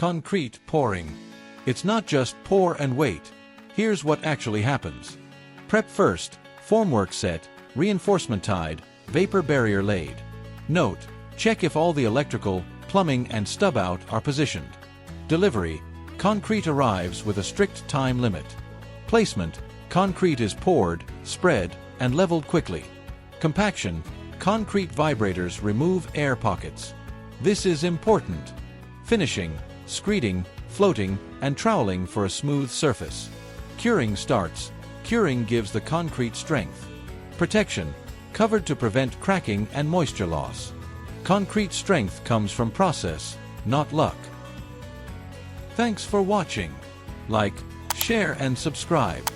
Concrete pouring. It's not just pour and wait. Here's what actually happens. Prep first, formwork set, reinforcement tied, vapor barrier laid. Note: check if all the electrical, plumbing and stub out are positioned. Delivery: concrete arrives with a strict time limit. Placement: concrete is poured, spread, and leveled quickly. Compaction: concrete vibrators remove air pockets. This is important. Finishing: screeding, floating, and troweling for a smooth surface. Curing starts. Curing gives the concrete strength. Protection: covered to prevent cracking and moisture loss. Concrete strength comes from process, not luck. Thanks for watching. Like, share and subscribe.